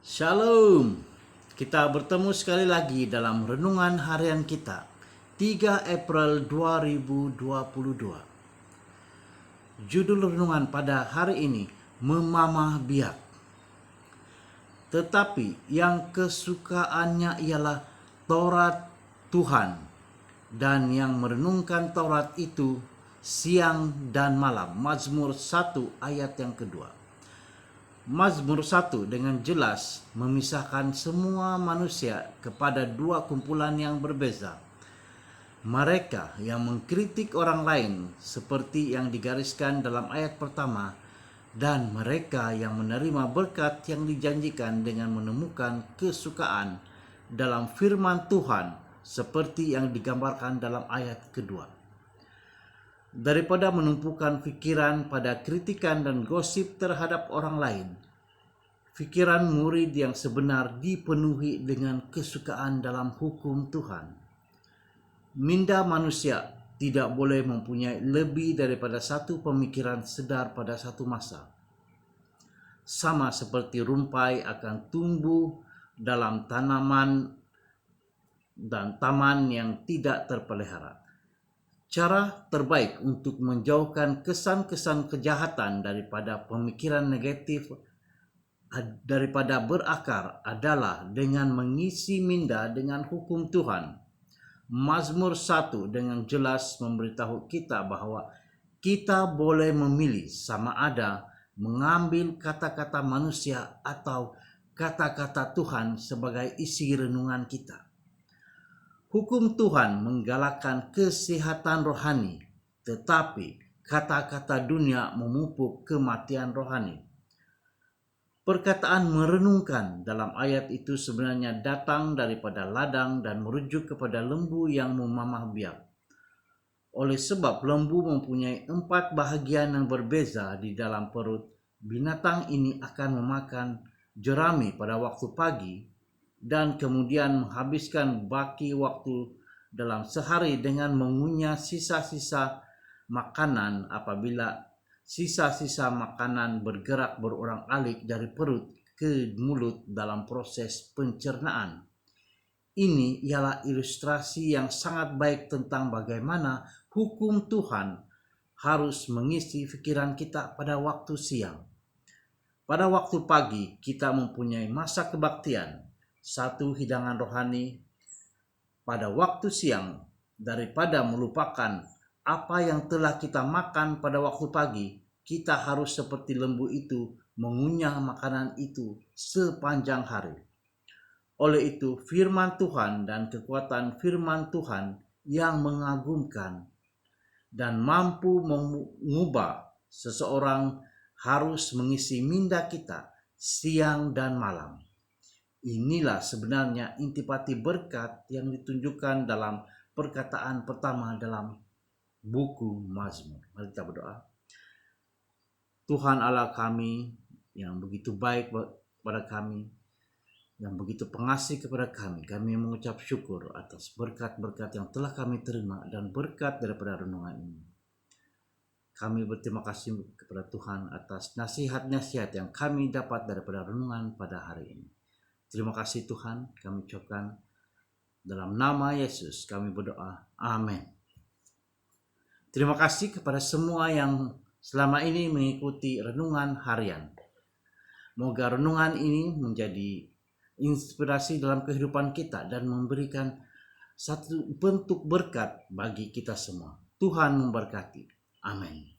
Shalom. Kita bertemu sekali lagi dalam renungan harian kita 3 April 2022. Judul renungan pada hari ini memamah biak. Tetapi yang kesukaannya ialah Taurat Tuhan, dan yang merenungkan Taurat itu siang dan malam. Mazmur 1 ayat yang kedua. Mazmur 1 dengan jelas memisahkan semua manusia kepada dua kumpulan yang berbeza. Mereka yang mengkritik orang lain seperti yang digariskan dalam ayat pertama, dan mereka yang menerima berkat yang dijanjikan dengan menemukan kesukaan dalam firman Tuhan seperti yang digambarkan dalam ayat kedua. Daripada menumpukan pikiran pada kritikan dan gosip terhadap orang lain, pikiran murid yang sebenar dipenuhi dengan kesukaan dalam hukum Tuhan. Minda manusia tidak boleh mempunyai lebih daripada satu pemikiran sedar pada satu masa. Sama seperti rumpai akan tumbuh dalam tanaman dan taman yang tidak terpelihara. Cara terbaik untuk menjauhkan kesan-kesan kejahatan daripada pemikiran negatif daripada berakar adalah dengan mengisi minda dengan hukum Tuhan. Mazmur 1 dengan jelas memberitahu kita bahwa kita boleh memilih sama ada mengambil kata-kata manusia atau kata-kata Tuhan sebagai isi renungan kita. Hukum Tuhan menggalakkan kesehatan rohani, tetapi kata-kata dunia memupuk kematian rohani. Perkataan merenungkan dalam ayat itu sebenarnya datang daripada ladang dan merujuk kepada lembu yang memamah biak. Oleh sebab lembu mempunyai 4 bahagian yang berbeza di dalam perut, binatang ini akan memakan jerami pada waktu pagi dan kemudian menghabiskan baki waktu dalam sehari dengan mengunyah sisa-sisa makanan apabila sisa-sisa makanan bergerak berulang-alik dari perut ke mulut dalam proses pencernaan. Ini ialah ilustrasi yang sangat baik tentang bagaimana hukum Tuhan harus mengisi pikiran kita pada waktu siang. Pada waktu pagi kita mempunyai masa kebaktian, satu hidangan rohani. Pada waktu siang, daripada melupakan apa yang telah kita makan pada waktu pagi, kita harus seperti lembu itu mengunyah makanan itu sepanjang hari. Oleh itu, firman Tuhan dan kekuatan firman Tuhan yang mengagumkan dan mampu mengubah seseorang harus mengisi minda kita siang dan malam. Inilah sebenarnya intipati berkat yang ditunjukkan dalam perkataan pertama dalam buku Mazmur. Mari kita berdoa. Tuhan Allah kami yang begitu baik kepada kami, yang begitu pengasih kepada kami mengucap syukur atas berkat-berkat yang telah kami terima dan berkat daripada renungan ini. Kami berterima kasih kepada Tuhan atas nasihat-nasihat yang kami dapat daripada renungan pada hari ini. Terima kasih Tuhan, kami ucapkan dalam nama Yesus kami berdoa. Amin. Terima kasih kepada semua yang selama ini mengikuti renungan harian. Moga renungan ini menjadi inspirasi dalam kehidupan kita dan memberikan satu bentuk berkat bagi kita semua. Tuhan memberkati. Amin.